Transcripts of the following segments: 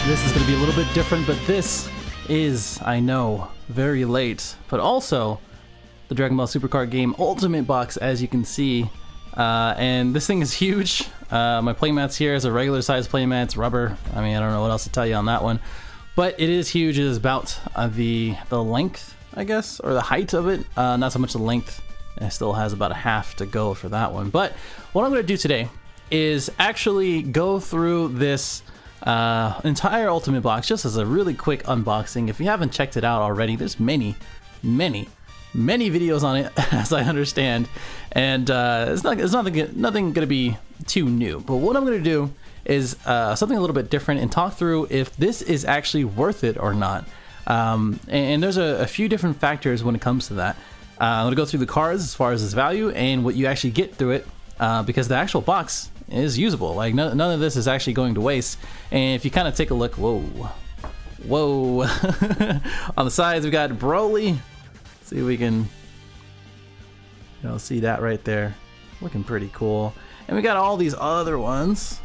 This is going to be a little bit different, but this is, I know, very late, but also the Dragon Ball Super Card Game Ultimate Box, as you can see. And this thing is huge. My playmat's here is a regular size playmat. It's rubber. I mean, I don't know what else to tell you on that one, but it is huge. It is about the length, I guess, or the height of it. Not so much the length. It still has about a half to go for that one. But what I'm going to do today is actually go through this entire Ultimate Box just as a really quick unboxing. If you haven't checked it out already, there's many videos on it, as I understand, and it's nothing gonna be too new. But what I'm gonna do is something a little bit different and talk through if this is actually worth it or not. And there's a few different factors when it comes to that. I'm gonna go through the cards as far as its value and what you actually get through it, because the actual box is usable. Like none of this is actually going to waste. And if you kind of take a look, whoa on the sides we got Broly. See if we can, see that right there, looking pretty cool. And we got all these other ones.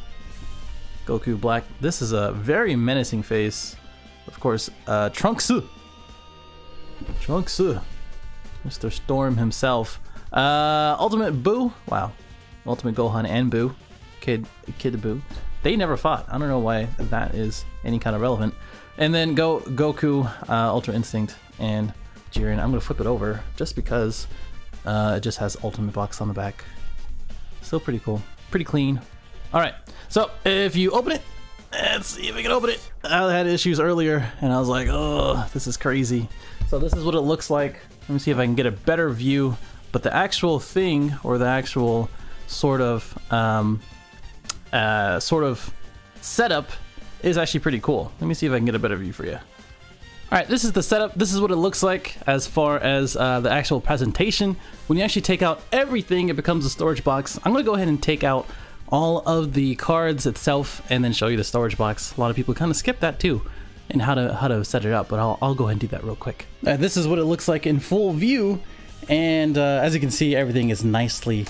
Goku Black. This is a very menacing face. Of course, Trunks, Mr. Storm himself. Ultimate Boo. Wow, Ultimate Gohan and Boo, Kid Boo. They never fought. I don't know why that is any kind of relevant. And then Goku, Ultra Instinct, and Jiren. I'm gonna flip it over just because it just has Ultimate Box on the back. Still pretty cool, pretty clean. All right, so if you open it, let's see if we can open it. I had issues earlier and I was like, oh, this is crazy. So this is what it looks like. Let me see if I can get a better view. But the actual thing, or the actual sort of setup, is actually pretty cool. Let me see if I can get a better view for you. Alright, this is the setup. This is what it looks like as far as the actual presentation. When you actually take out everything, it becomes a storage box. I'm going to go ahead and take out all of the cards itself and then show you the storage box. A lot of people kind of skip that too, and how to set it up, but I'll go ahead and do that real quick. This is what it looks like in full view, and as you can see, everything is nicely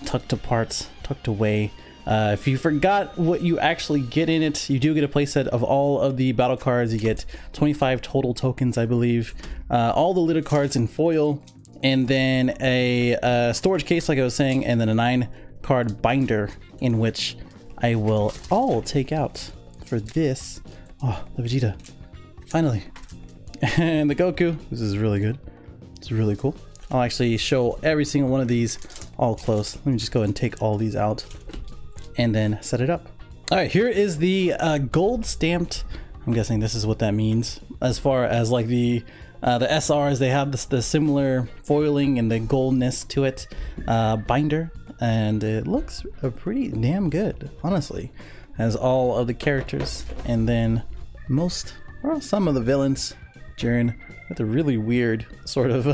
tucked apart, tucked away. If you forgot what you actually get in it, you do get a playset of all of the battle cards. You get 25 total tokens, I believe, all the little cards in foil, and then a storage case, like I was saying, and then a 9-card binder, in which I will all take out for this. Oh, the Vegeta, finally. And the Goku, this is really good. It's really cool. I'll actually show every single one of these all close. Let me just go ahead and take all these out and then set it up. All right, here is the gold stamped. I'm guessing this is what that means. As far as like the SRs, they have the similar foiling and the goldness to it, binder, and it looks pretty damn good, honestly. Has all of the characters, and then some of the villains. Jiren with a really weird sort of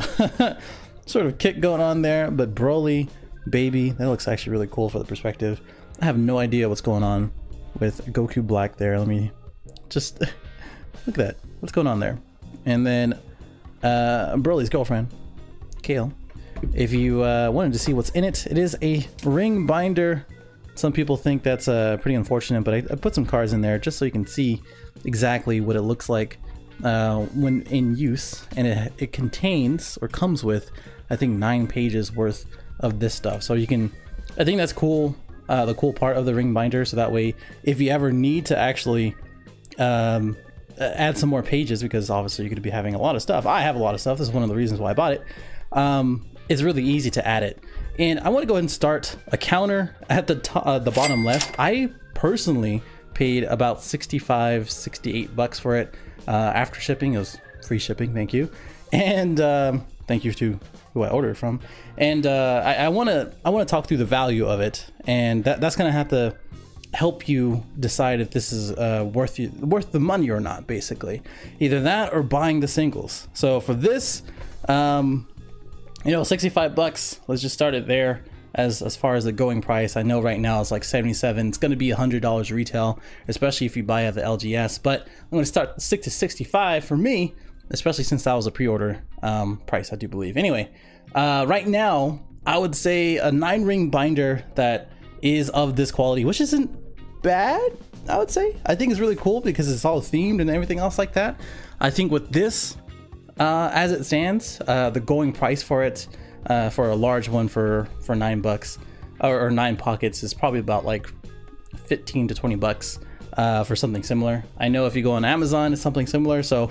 kick going on there, but Broly, baby, that looks actually really cool for the perspective. I have no idea what's going on with Goku Black there. Let me just look at that. What's going on there? And then Broly's girlfriend, Kale. If you wanted to see what's in it, it is a ring binder. Some people think that's pretty unfortunate, but I put some cards in there just so you can see exactly what it looks like when in use. And it contains, or comes with, I think 9 pages worth of this stuff. So you can, I think that's cool. The cool part of the ring binder, so that way if you ever need to actually add some more pages, because obviously you're going to be having a lot of stuff. I have a lot of stuff. This is one of the reasons why I bought it. It's really easy to add it. And I want to go ahead and start a counter at the bottom left. I personally paid about 68 bucks for it. After shipping, it was free shipping, thank you. And thank you to who I ordered from. And I want to talk through the value of it, and that's gonna have to help you decide if this is worth the money or not. Basically, either that or buying the singles. So for this, 65 bucks. Let's just start it there. As far as the going price, I know right now it's like 77. It's going to be $100 retail, especially if you buy at the LGS. But I'm going to stick to 65 for me, especially since that was a pre-order price, I do believe. Anyway, right now I would say a 9-ring binder that is of this quality, which isn't bad. I would say. I think it's really cool because it's all themed and everything else like that. I think with this, as it stands, the going price for it, for a large one for $9 or 9 pockets is probably about like 15 to 20 bucks for something similar. I know if you go on Amazon, it's something similar, so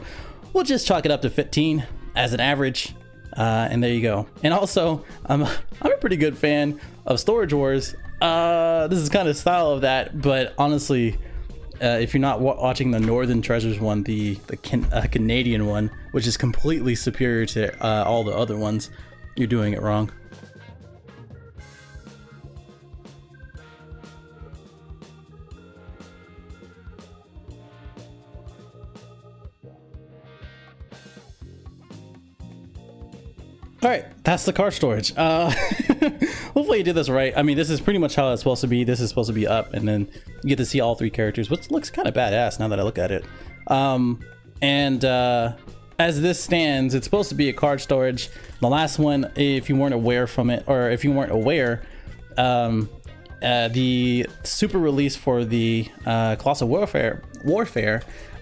we'll just chalk it up to 15 as an average. And there you go. And also, I'm a pretty good fan of Storage Wars. This is kind of style of that, but honestly, if you're not watching the Northern Treasures one, the Canadian one, which is completely superior to all the other ones, you're doing it wrong. All right, that's the card storage. Hopefully you did this right. I mean, this is pretty much how it's supposed to be. This is supposed to be up, and then you get to see all 3 characters, which looks kind of badass now that I look at it. As this stands, it's supposed to be a card storage. The last one, if you weren't aware from it, or if you weren't aware, the super release for the Colossal Warfare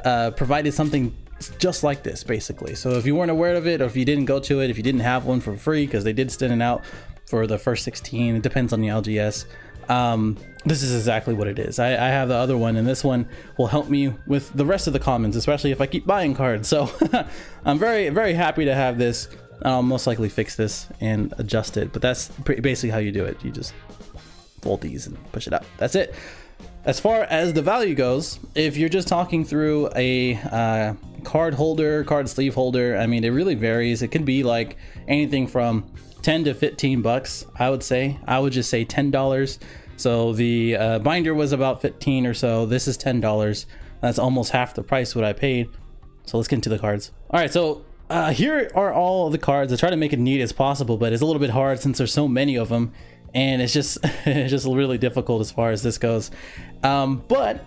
provided something just like this, basically. So if you weren't aware of it, or if you didn't go to it, if you didn't have one for free, because they did send it out for the first 16, it depends on the LGS, this is exactly what it is. I have the other one, and this one will help me with the rest of the commons, especially if I keep buying cards. So I'm very, very happy to have this. I'll most likely fix this and adjust it, but that's basically how you do it. You just fold these and push it up. That's it. As far as the value goes, if you're just talking through a card holder, card sleeve holder, I mean, it really varies. It could be like anything from 10 to 15 bucks, I would say. I would just say $10. So the binder was about 15 or so. This is $10. That's almost half the price what I paid. So let's get into the cards. All right, so here are all of the cards. I try to make it neat as possible, but it's a little bit hard since there's so many of them. And it's just really difficult as far as this goes. But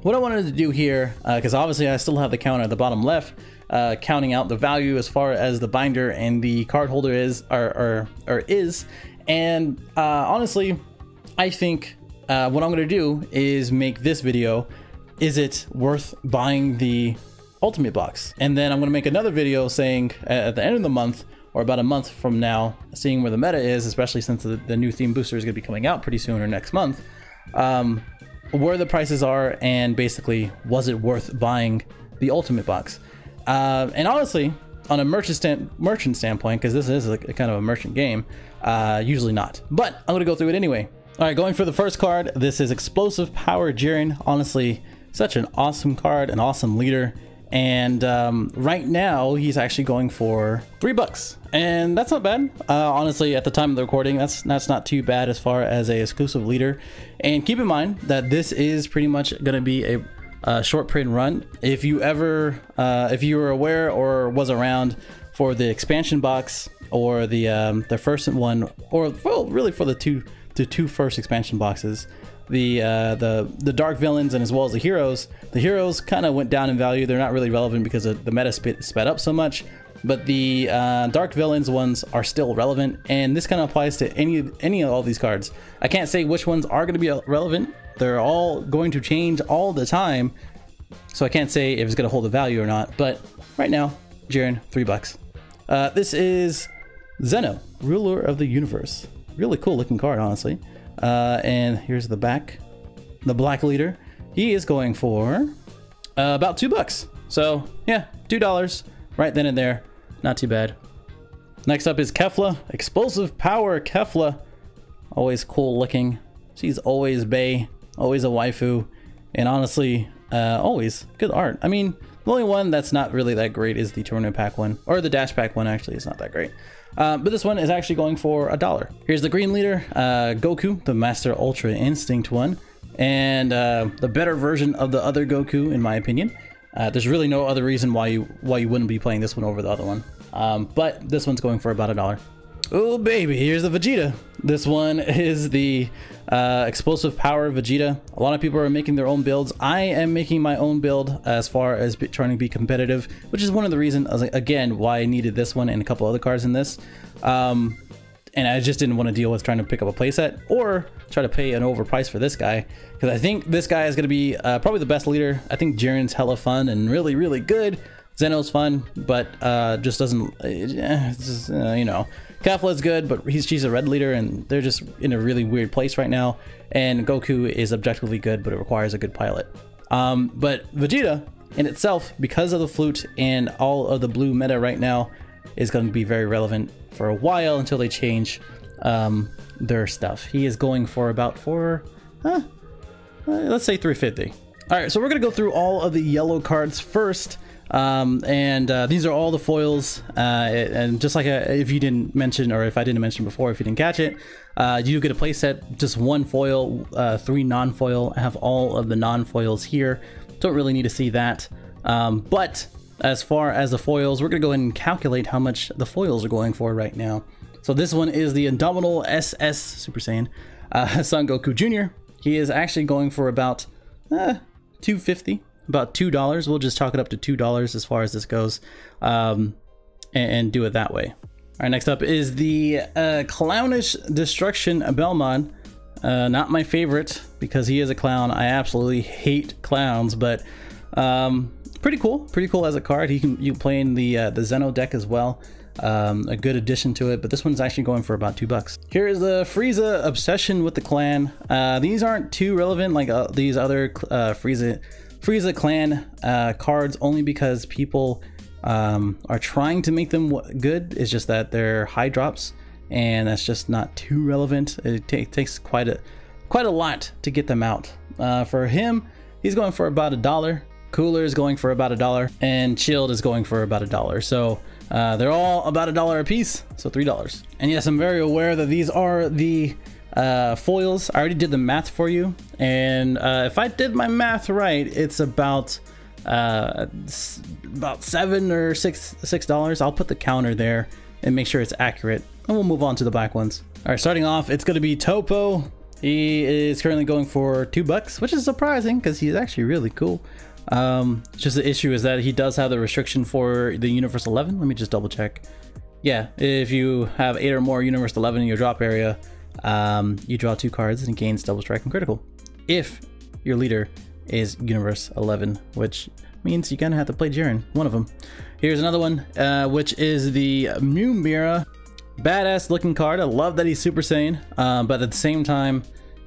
what I wanted to do here, because obviously I still have the counter at the bottom left, counting out the value as far as the binder and the card holder is. And honestly, I think what I'm going to do is make this video, is it worth buying the Ultimate Box? And then I'm going to make another video saying at the end of the month, or about a month from now, seeing where the meta is, especially since the new theme booster is going to be coming out pretty soon or next month, where the prices are, and basically, was it worth buying the Ultimate Box? And honestly, on a merchant standpoint, because this is a kind of a merchant game, usually not. But I'm going to go through it anyway. All right, going for the first card, this is Explosive Power Jiren. Honestly, such an awesome card, an awesome leader. And right now he's actually going for $3, and that's not bad. Honestly, at the time of the recording, that's not too bad as far as a exclusive leader. And keep in mind that this is pretty much going to be a short print run. If you ever, if you were aware or was around for the expansion box, or the first one, or well, really for the two first expansion boxes, the dark villains and as well as the heroes kind of went down in value. They're not really relevant because the meta sped up so much, but the dark villains ones are still relevant, and this kind of applies to any of all these cards. I can't say which ones are going to be relevant. They're all going to change all the time, so I can't say if it's going to hold the value or not. But right now, Jiren, $3. This is Zeno, Ruler of the Universe. Really cool looking card, honestly. And here's the back. The black leader, he is going for about $2. So yeah, $2 right then and there. Not too bad. Next up is Kefla, Explosive Power Kefla. Always cool looking. She's always bae, always a waifu, and honestly, always good art. I mean, the only one that's not really that great is the tournament pack one, or the dash pack one. Actually, it's not that great. But this one is actually going for $1. Here's the green leader, Goku, the Master Ultra Instinct one, and the better version of the other Goku, in my opinion. There's really no other reason why you wouldn't be playing this one over the other one. But this one's going for about $1. Oh baby, here's the Vegeta. This one is the Explosive Power Vegeta. A lot of people are making their own builds. I am making my own build as far as trying to be competitive, which is one of the reasons, again, why I needed this one and a couple other cards in this. and I just didn't want to deal with trying to pick up a playset or try to pay an overprice for this guy, because I think this guy is going to be probably the best leader. I think Jiren's hella fun and really, really good. Zeno's fun, but just doesn't, you know, Kefla's good, but she's a red leader, and they're just in a really weird place right now. And Goku is objectively good, but it requires a good pilot. But Vegeta in itself, because of the flute and all of the blue meta right now, is going to be very relevant for a while until they change their stuff. He is going for about let's say 350. All right, so we're going to go through all of the yellow cards first. These are all the foils, and just like if you didn't mention, or if I didn't mention before, if you didn't catch it, you get a playset, just one foil, 3 non-foil. I have all of the non-foils here. Don't really need to see that. But as far as the foils, we're gonna go ahead and calculate how much the foils are going for right now. So this one is the Indomitable SS Super Saiyan Son Goku Jr. He is actually going for about $250. About $2. We'll just chalk it up to $2 as far as this goes, and do it that way. All right, next up is the Clownish Destruction Belmont. Not my favorite because he is a clown. I absolutely hate clowns, but pretty cool as a card. You play in the Zeno deck as well. A good addition to it, but this one's actually going for about $2. Here is the Frieza Obsession with the Clan. These aren't too relevant like these other Frieza Clan cards, only because people are trying to make them good. It's just that they're high drops, and that's just not too relevant. It takes quite a lot to get them out. For him, he's going for about $1. Cooler is going for about $1, and Chilled is going for about $1. So they're all about $1 a piece, so $3. And yes, I'm very aware that these are the foils. I already did the math for you, and if I did my math right, it's about $7 or $6. I'll put the counter there and make sure it's accurate, and we'll move on to the black ones. All right, starting off, it's going to be Topo. He is currently going for $2, which is surprising because he's actually really cool. Just the issue is that he does have the restriction for the Universe 11. Let me just double check. Yeah, if you have 8 or more Universe 11 in your drop area, you draw 2 cards and it gains double strike and critical. If your leader is Universe 11, which means you're gonna have to play Jiren, one of them. Here's another one, which is the Mew Mira. Badass looking card. I love that he's Super Saiyan, but at the same time,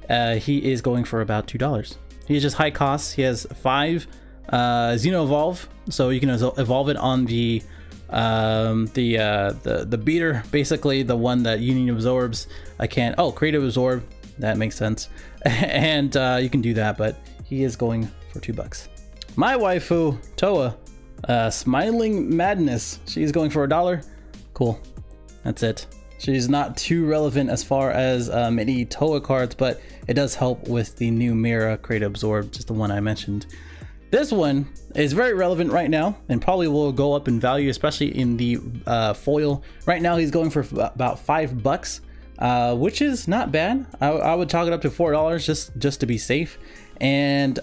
he is going for about $2. He's just high cost. He has 5 Xeno Evolve, so you can evolve it on the beater, basically the one that Union absorbs. Creative Absorb, that makes sense. And you can do that, but he is going for $2. My waifu, Toa, Smiling Madness, she's going for $1. Cool, that's it. She's not too relevant as far as many Toa cards, but it does help with the new Mira Creative Absorb, just the one I mentioned. This one is very relevant right now and probably will go up in value, especially in the foil. Right now he's going for about $5, which is not bad. I would chalk it up to $4 just to be safe. And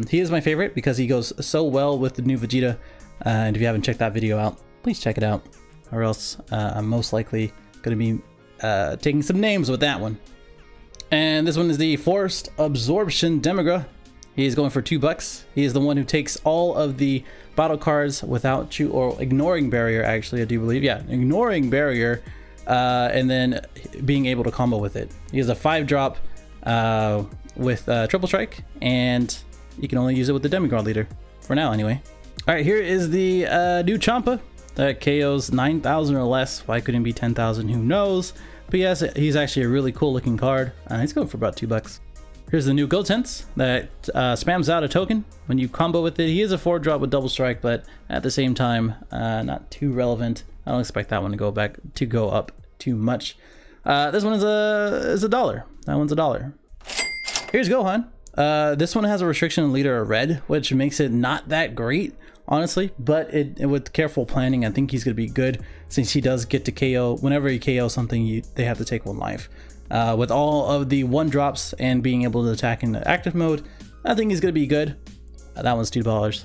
he is my favorite because he goes so well with the new Vegeta. And if you haven't checked that video out, please check it out, or else I'm most likely going to be taking some names with that one. And this one is the Forced Absorption Demigra. He's going for $2. He is the one who takes all of the battle cards without you, or ignoring barrier, actually, I do believe. Yeah, ignoring barrier, and then being able to combo with it. He has a 5-drop with triple strike, and you can only use it with the Demigod leader, for now anyway. All right, here is the new Champa that KOs 9,000 or less. Why couldn't it be 10,000? Who knows? But yes, he's actually a really cool looking card. He's going for about $2. Here's the new Gotenks that spams out a token when you combo with it. He is a 4-drop with double strike, but at the same time, not too relevant. I don't expect that one to go up too much. This one is $1. That one's $1. Here's Gohan. This one has a restriction on leader of red, which makes it not that great, honestly, but with careful planning, I think he's going to be good, since he does get to KO. Whenever he KO something, they have to take 1 life. With all of the 1-drops and being able to attack in the active mode, I think he's going to be good. That one's $2.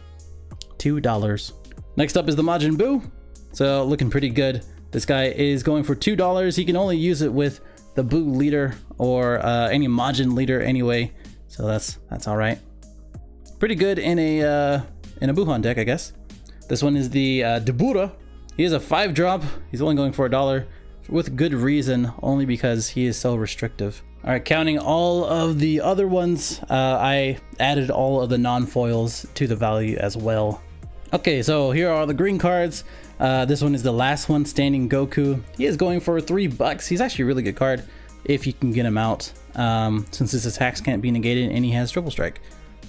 $2. Next up is the Majin Buu. So looking pretty good. This guy is going for $2. He can only use it with the blue leader or any Majin leader anyway, so that's all right. Pretty good in a Buhan deck, I guess. This one is the Debura. He is a 5-drop. He's only going for $1 with good reason, only because he is so restrictive. All right, counting all of the other ones, I added all of the non-foils to the value as well. Okay, so here are the green cards. This one is the last one, Standing Goku. He is going for $3. He's actually a really good card if you can get him out, since his attacks can't be negated and he has triple strike.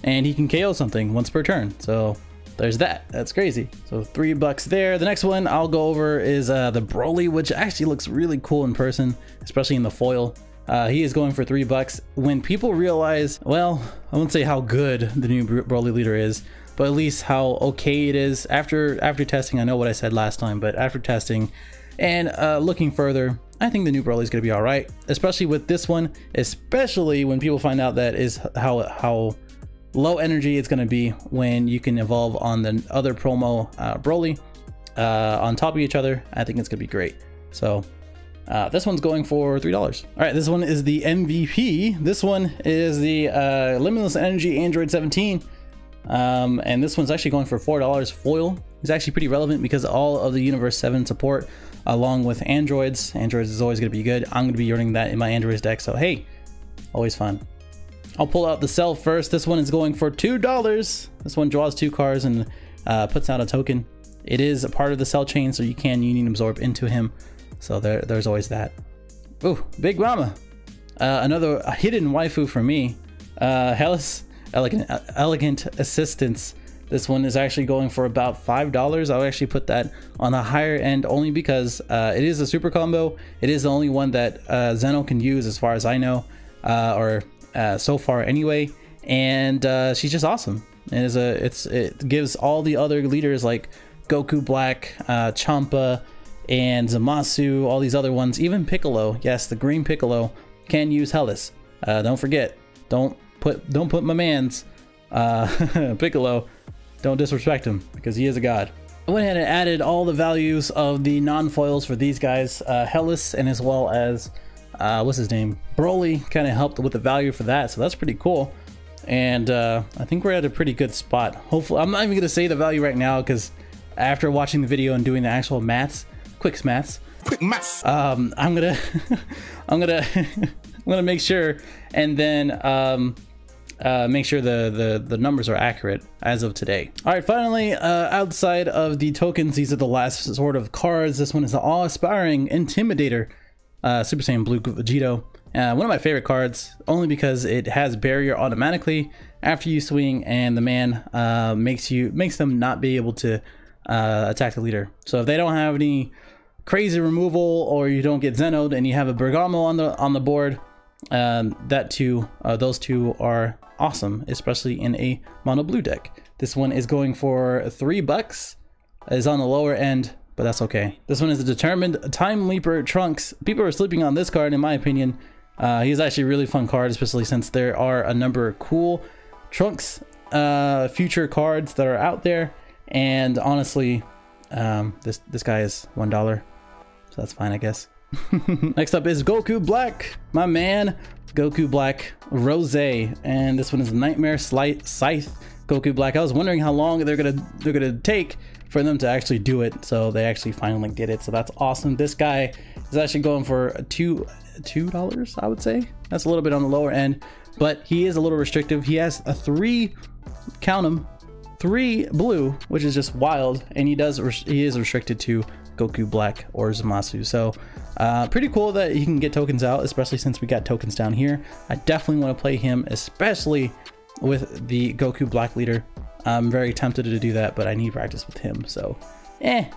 And he can KO something once per turn, so there's that. That's crazy. So $3 there. The next one I'll go over is the Broly, which actually looks really cool in person, especially in the foil. He is going for $3. When people realize, well, I won't say how good the new Broly leader is, but at least how okay it is. After testing, I know what I said last time, but after testing and looking further, I think the new Broly is going to be all right, especially with this one, especially when people find out that is how low energy it's going to be when you can evolve on the other promo Broly on top of each other. I think it's going to be great. So this one's going for $3. All right, this one is the MVP. This one is the Limitless Energy Android 17. And this one's actually going for $4 foil. It's actually pretty relevant because all of the Universe 7 support along with androids. Androids is always going to be good. I'm going to be running that in my androids deck, so hey, always fun. I'll pull out the cell first. This one is going for $2. This one draws 2 cards and puts out a token. It is a part of the cell chain, so you can Union Absorb into him. So there's always that. Ooh, Big Mama. Another hidden waifu for me. Hellas Elegant Assistance. This one is actually going for about $5. I'll actually put that on the higher end only because it is a super combo. It is the only one that Zeno can use as far as I know, or so far anyway. And she's just awesome. It gives all the other leaders like Goku Black, Champa, and Zamasu, all these other ones, even Piccolo. Yes, the green Piccolo can use Hellas. Don't forget, don't put my man's Piccolo, don't disrespect him because he is a god. I went ahead and added all the values of the non-foils for these guys, Hellas, and as well as what's his name, Broly kind of helped with the value for that, so that's pretty cool. And I think we're at a pretty good spot. Hopefully, I'm not even gonna say the value right now because after watching the video and doing the actual quick maths, I'm gonna I'm gonna make sure and then make sure the numbers are accurate as of today. All right, finally, outside of the tokens, these are the last sort of cards. This one is the Awe-Inspiring Intimidator, Super Saiyan Blue Vegito. One of my favorite cards, only because it has barrier automatically after you swing, and the man makes them not be able to attack the leader. So if they don't have any crazy removal, or you don't get Zenoed and you have a Bergamo on the board, those two are awesome, especially in a mono blue deck. This one is going for $3. Is on the lower end, but that's okay. This one is a Determined Time Leaper Trunks. People are sleeping on this card in my opinion. He's actually a really fun card, especially since there are a number of cool Trunks future cards that are out there, and honestly this guy is $1, so that's fine, I guess. Next up is Goku Black, my man, Goku Black Rose, and this one is Nightmare Scythe Goku Black. I was wondering how long they're gonna take for them to actually do it, so they actually finally did it, so that's awesome. This guy is actually going for $2, I would say. That's a little bit on the lower end, but he is a little restrictive. He has a 3, count them, 3 blue, which is just wild, and he is restricted to Goku Black or Zamasu. So pretty cool that he can get tokens out, especially since we got tokens down here. I definitely want to play him, especially with the Goku Black leader. I'm very tempted to do that, but I need practice with him, so next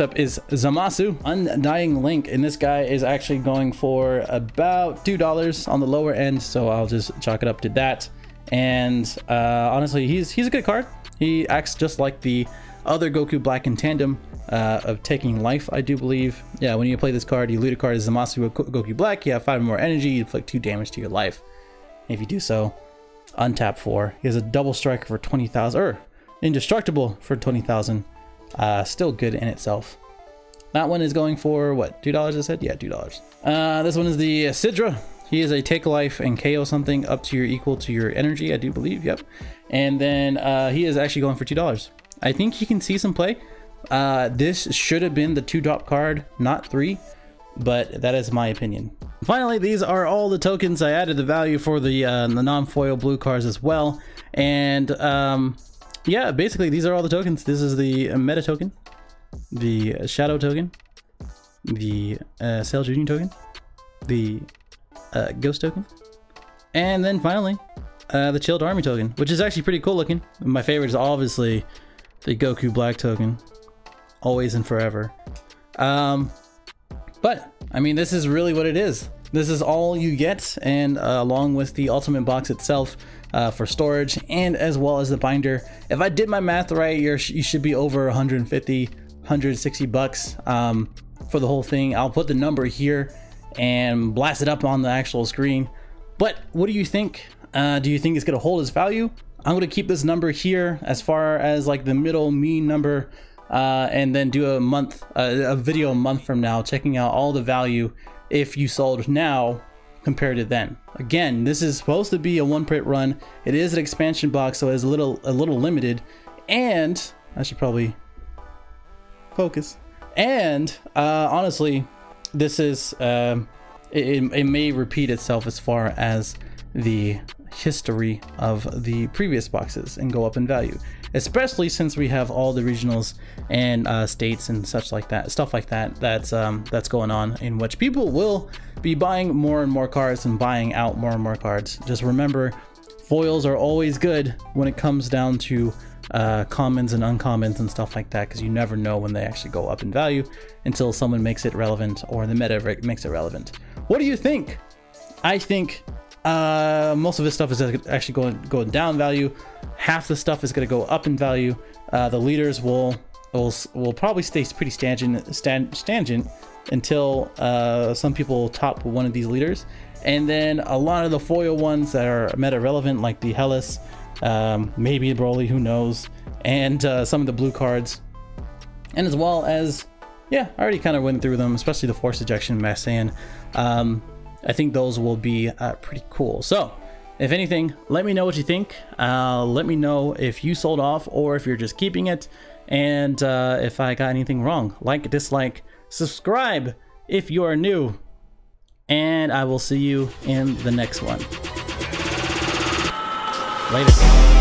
up is Zamasu, Undying Link, and this guy is actually going for about $2 on the lower end, so I'll just chalk it up to that. And honestly, he's a good card. He acts just like the other Goku Black in tandem of taking life, I do believe. Yeah, when you play this card, you loot a card as Zamasu with Goku Black, you have 5 more energy, you inflict 2 damage to your life. If you do so, untap 4. He has a double strike for 20,000, or indestructible for 20,000. Still good in itself. That one is going for what, $2 I said? Yeah, $2. This one is the Sidra. He is a take life and KO something up to your equal to your energy, I do believe. Yep. And then he is actually going for $2. I think he can see some play. This should have been the 2-drop card, not 3, but that is my opinion. Finally, these are all the tokens. I added the value for the non-foil blue cards as well. And yeah, basically these are all the tokens. This is the meta token, the shadow token, the Sail Junior token, the ghost token, and then finally the chilled army token, which is actually pretty cool looking. My favorite is obviously the Goku black token, always and forever. But I mean, this is really what it is. This is all you get, and along with the ultimate box itself for storage, and as well as the binder. If I did my math right, you should be over 150, 160 bucks for the whole thing. I'll put the number here and blast it up on the actual screen. But what do you think? Do you think it's gonna hold its value? I'm gonna keep this number here as far as like the middle mean number, and then do a video a month from now checking out all the value if you sold now compared to then. Again, this is supposed to be a 1-print run. It is an expansion box, so it's a little limited, and I should probably focus. And honestly, this is it may repeat itself as far as the history of the previous boxes and go up in value, especially since we have all the regionals and states and such like that, stuff like that, that's going on, in which people will be buying more and more cards and buying out more and more cards. Just remember, foils are always good when it comes down to commons and uncommons and stuff like that, because you never know when they actually go up in value until someone makes it relevant or the meta makes it relevant. What do you think? I think most of this stuff is actually going down in value. Half the stuff is going to go up in value. The leaders will probably stay pretty stangent until some people top one of these leaders, and then a lot of the foil ones that are meta relevant, like the Hellas, maybe Broly, who knows, and some of the blue cards, and as well as, yeah, I already kind of went through them, especially the force ejection Mass Saiyan. I think those will be pretty cool. So if anything, let me know what you think. Let me know if you sold off or if you're just keeping it, and if I got anything wrong. Like, dislike, subscribe if you are new, and I will see you in the next one. Later.